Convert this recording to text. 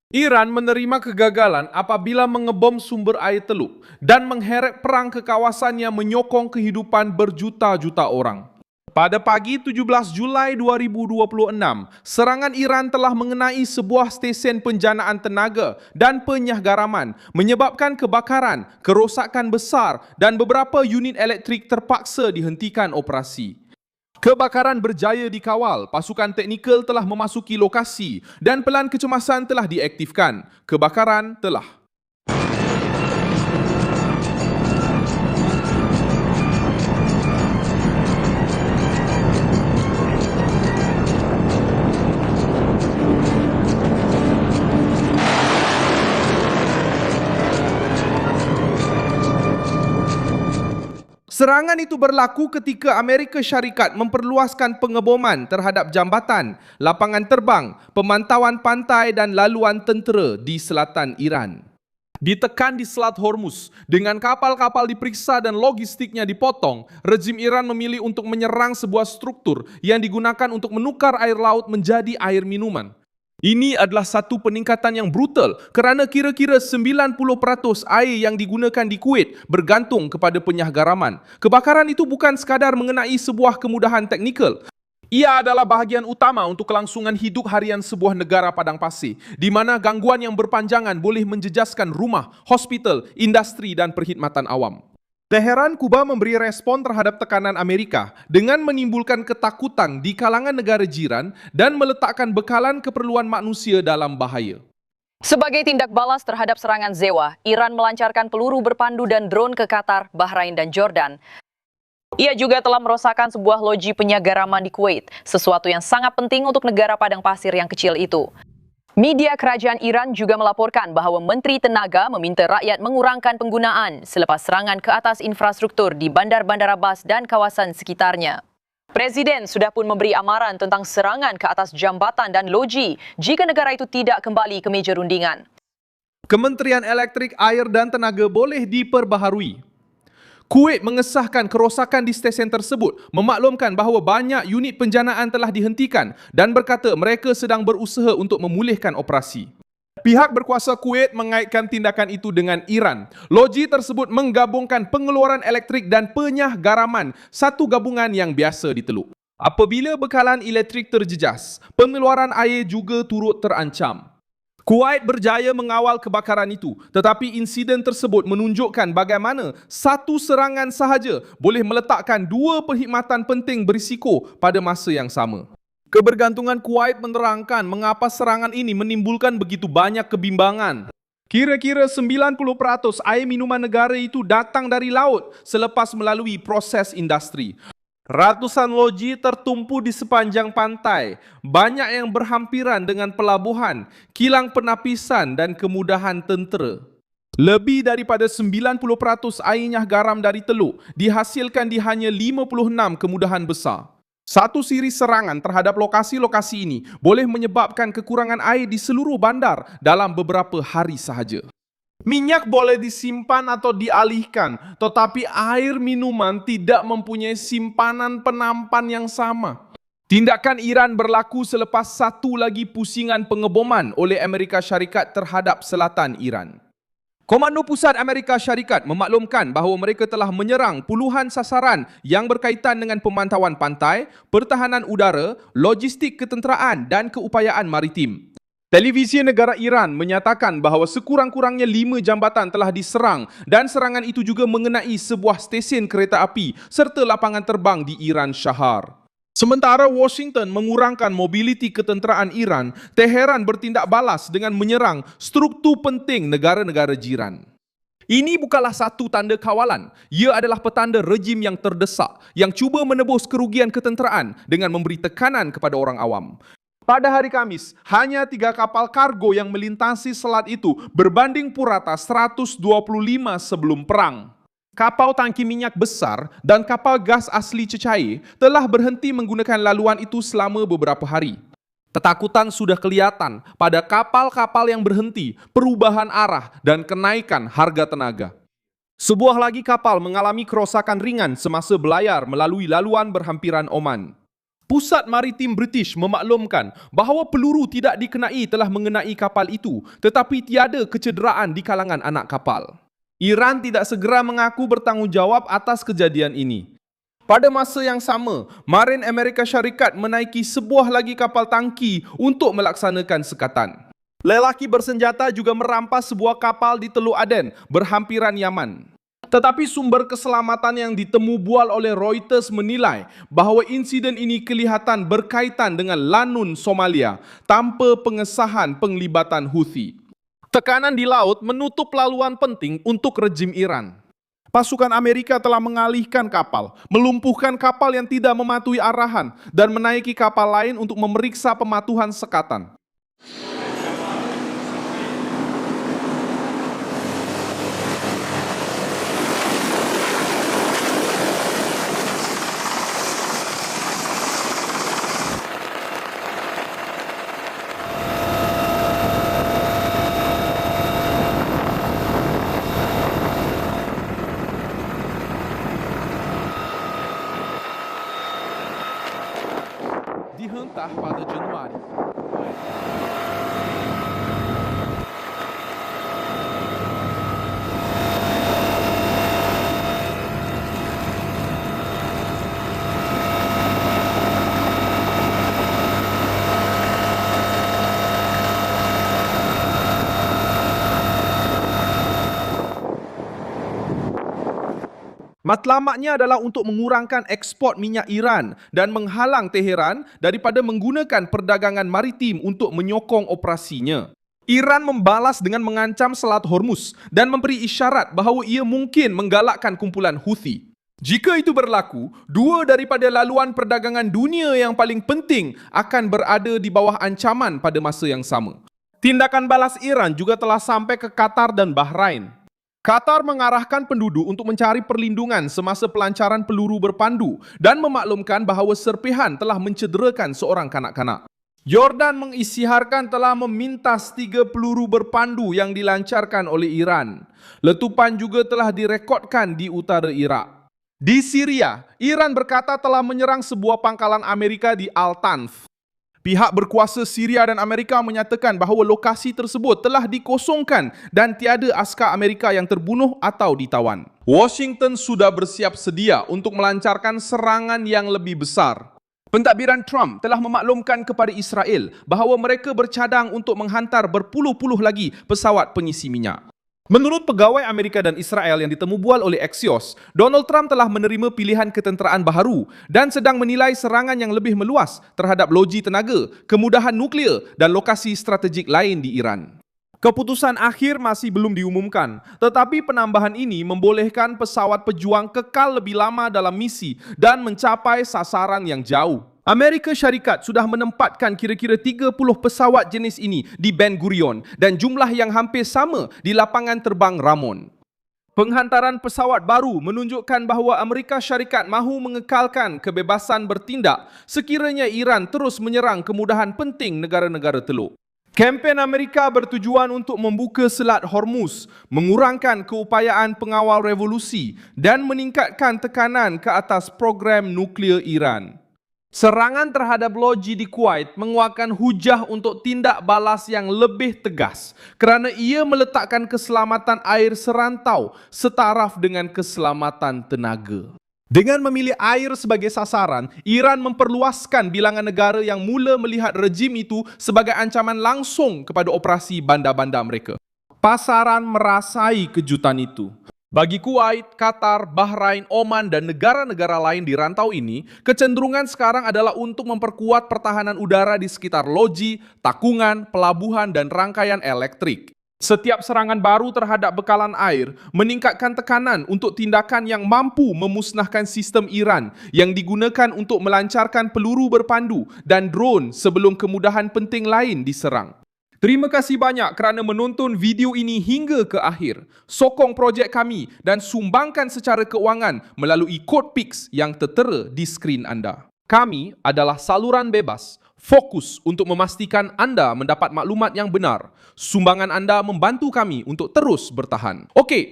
Iran menerima kegagalan apabila mengebom sumber air Teluk dan mengheret perang ke kawasan yang menyokong kehidupan berjuta-juta orang. Pada pagi 17 Julai 2026, serangan Iran telah mengenai sebuah stesen penjanaan tenaga dan penyahgaraman, menyebabkan kebakaran, kerosakan besar dan beberapa unit elektrik terpaksa dihentikan operasi. Kebakaran berjaya dikawal, pasukan teknikal telah memasuki lokasi dan pelan kecemasan telah diaktifkan. Kebakaran telah Serangan itu berlaku ketika Amerika Syarikat memperluaskan pengeboman terhadap jambatan, lapangan terbang, pemantauan pantai dan laluan tentera di selatan Iran. Ditekan di Selat Hormuz, dengan kapal-kapal diperiksa dan logistiknya dipotong, rejim Iran memilih untuk menyerang sebuah struktur yang digunakan untuk menukar air laut menjadi air minuman. Ini adalah satu peningkatan yang brutal kerana kira-kira 90% air yang digunakan di Kuwait bergantung kepada penyahgaraman. Kebakaran itu bukan sekadar mengenai sebuah kemudahan teknikal. Ia adalah bahagian utama untuk kelangsungan hidup harian sebuah negara padang pasir, di mana gangguan yang berpanjangan boleh menjejaskan rumah, hospital, industri dan perkhidmatan awam. Teheran, Kuba memberi respon terhadap tekanan Amerika dengan menimbulkan ketakutan di kalangan negara jiran dan meletakkan bekalan keperluan manusia dalam bahaya. Sebagai tindak balas terhadap serangan Zewa, Iran melancarkan peluru berpandu dan drone ke Qatar, Bahrain dan Jordan. Ia juga telah merosakkan sebuah loji penyagaraman di Kuwait, sesuatu yang sangat penting untuk negara padang pasir yang kecil itu. Media kerajaan Iran juga melaporkan bahawa Menteri Tenaga meminta rakyat mengurangkan penggunaan selepas serangan ke atas infrastruktur di bandar-bandar Abbas dan kawasan sekitarnya. Presiden sudah pun memberi amaran tentang serangan ke atas jambatan dan loji jika negara itu tidak kembali ke meja rundingan. Kementerian Elektrik, Air dan Tenaga boleh diperbaharui. Kuwait mengesahkan kerosakan di stesen tersebut, memaklumkan bahawa banyak unit penjanaan telah dihentikan dan berkata mereka sedang berusaha untuk memulihkan operasi. Pihak berkuasa Kuwait mengaitkan tindakan itu dengan Iran. Loji tersebut menggabungkan pengeluaran elektrik dan penyahgaraman, satu gabungan yang biasa di Teluk. Apabila bekalan elektrik terjejas, pengeluaran air juga turut terancam. Kuwait berjaya mengawal kebakaran itu, tetapi insiden tersebut menunjukkan bagaimana satu serangan sahaja boleh meletakkan dua perkhidmatan penting berisiko pada masa yang sama. Kebergantungan Kuwait menerangkan mengapa serangan ini menimbulkan begitu banyak kebimbangan. Kira-kira 90% air minuman negara itu datang dari laut selepas melalui proses industri. Ratusan loji tertumpu di sepanjang pantai, banyak yang berhampiran dengan pelabuhan, kilang penapisan dan kemudahan tentera. Lebih daripada 90% airnya garam dari Teluk dihasilkan di hanya 56 kemudahan besar. Satu siri serangan terhadap lokasi-lokasi ini boleh menyebabkan kekurangan air di seluruh bandar dalam beberapa hari sahaja. Minyak boleh disimpan atau dialihkan, tetapi air minuman tidak mempunyai simpanan penampan yang sama. Tindakan Iran berlaku selepas satu lagi pusingan pengeboman oleh Amerika Syarikat terhadap selatan Iran. Komando Pusat Amerika Syarikat memaklumkan bahawa mereka telah menyerang puluhan sasaran yang berkaitan dengan pemantauan pantai, pertahanan udara, logistik ketenteraan dan keupayaan maritim. Televisi negara Iran menyatakan bahawa sekurang-kurangnya 5 jambatan telah diserang dan serangan itu juga mengenai sebuah stesen kereta api serta lapangan terbang di Iran Shahar. Sementara Washington mengurangkan mobiliti ketenteraan Iran, Teheran bertindak balas dengan menyerang struktur penting negara-negara jiran. Ini bukanlah satu tanda kawalan, ia adalah petanda rejim yang terdesak yang cuba menebus kerugian ketenteraan dengan memberi tekanan kepada orang awam. Pada hari Khamis, hanya 3 kapal kargo yang melintasi selat itu berbanding purata 125 sebelum perang. Kapal tangki minyak besar dan kapal gas asli cecair telah berhenti menggunakan laluan itu selama beberapa hari. Ketakutan sudah kelihatan pada kapal-kapal yang berhenti, perubahan arah dan kenaikan harga tenaga. Sebuah lagi kapal mengalami kerosakan ringan semasa belayar melalui laluan berhampiran Oman. Pusat Maritim British memaklumkan bahawa peluru tidak dikenai telah mengenai kapal itu, tetapi tiada kecederaan di kalangan anak kapal. Iran tidak segera mengaku bertanggungjawab atas kejadian ini. Pada masa yang sama, Marin Amerika Syarikat menaiki sebuah lagi kapal tangki untuk melaksanakan sekatan. Lelaki bersenjata juga merampas sebuah kapal di Teluk Aden, berhampiran Yaman. Tetapi sumber keselamatan yang ditemu bual oleh Reuters menilai bahawa insiden ini kelihatan berkaitan dengan lanun Somalia tanpa pengesahan penglibatan Houthi. Tekanan di laut menutup laluan penting untuk rejim Iran. Pasukan Amerika telah mengalihkan kapal, melumpuhkan kapal yang tidak mematuhi arahan dan menaiki kapal lain untuk memeriksa pematuhan sekatan. Dihentak pada Januari. Matlamatnya adalah untuk mengurangkan ekspor minyak Iran dan menghalang Teheran daripada menggunakan perdagangan maritim untuk menyokong operasinya. Iran membalas dengan mengancam Selat Hormuz dan memberi isyarat bahawa ia mungkin menggalakkan kumpulan Houthi. Jika itu berlaku, dua daripada laluan perdagangan dunia yang paling penting akan berada di bawah ancaman pada masa yang sama. Tindakan balas Iran juga telah sampai ke Qatar dan Bahrain. Qatar mengarahkan penduduk untuk mencari perlindungan semasa pelancaran peluru berpandu dan memaklumkan bahawa serpihan telah mencederakan seorang kanak-kanak. Jordan mengisytiharkan telah memintas 3 peluru berpandu yang dilancarkan oleh Iran. Letupan juga telah direkodkan di utara Iraq. Di Syria, Iran berkata telah menyerang sebuah pangkalan Amerika di Al-Tanf. Pihak berkuasa Syria dan Amerika menyatakan bahawa lokasi tersebut telah dikosongkan dan tiada askar Amerika yang terbunuh atau ditawan. Washington sudah bersiap sedia untuk melancarkan serangan yang lebih besar. Pentadbiran Trump telah memaklumkan kepada Israel bahawa mereka bercadang untuk menghantar berpuluh-puluh lagi pesawat pengisi minyak. Menurut pegawai Amerika dan Israel yang ditemu bual oleh Axios, Donald Trump telah menerima pilihan ketenteraan baharu dan sedang menilai serangan yang lebih meluas terhadap loji tenaga, kemudahan nuklear dan lokasi strategik lain di Iran. Keputusan akhir masih belum diumumkan, tetapi penambahan ini membolehkan pesawat pejuang kekal lebih lama dalam misi dan mencapai sasaran yang jauh. Amerika Syarikat sudah menempatkan kira-kira 30 pesawat jenis ini di Ben Gurion dan jumlah yang hampir sama di lapangan terbang Ramon. Penghantaran pesawat baru menunjukkan bahawa Amerika Syarikat mahu mengekalkan kebebasan bertindak sekiranya Iran terus menyerang kemudahan penting negara-negara Teluk. Kempen Amerika bertujuan untuk membuka Selat Hormuz, mengurangkan keupayaan pengawal revolusi dan meningkatkan tekanan ke atas program nuklear Iran. Serangan terhadap loji di Kuwait menguatkan hujah untuk tindak balas yang lebih tegas kerana ia meletakkan keselamatan air serantau setaraf dengan keselamatan tenaga. Dengan memilih air sebagai sasaran, Iran memperluaskan bilangan negara yang mula melihat rejim itu sebagai ancaman langsung kepada operasi bandar-bandar mereka. Pasaran merasai kejutan itu. Bagi Kuwait, Qatar, Bahrain, Oman dan negara-negara lain di rantau ini, kecenderungan sekarang adalah untuk memperkuat pertahanan udara di sekitar loji, takungan, pelabuhan dan rangkaian elektrik. Setiap serangan baru terhadap bekalan air meningkatkan tekanan untuk tindakan yang mampu memusnahkan sistem Iran yang digunakan untuk melancarkan peluru berpandu dan drone sebelum kemudahan penting lain diserang. Terima kasih banyak kerana menonton video ini hingga ke akhir. Sokong projek kami dan sumbangkan secara keuangan melalui kod Pix yang tertera di skrin anda. Kami adalah saluran bebas, fokus untuk memastikan anda mendapat maklumat yang benar. Sumbangan anda membantu kami untuk terus bertahan. Okey,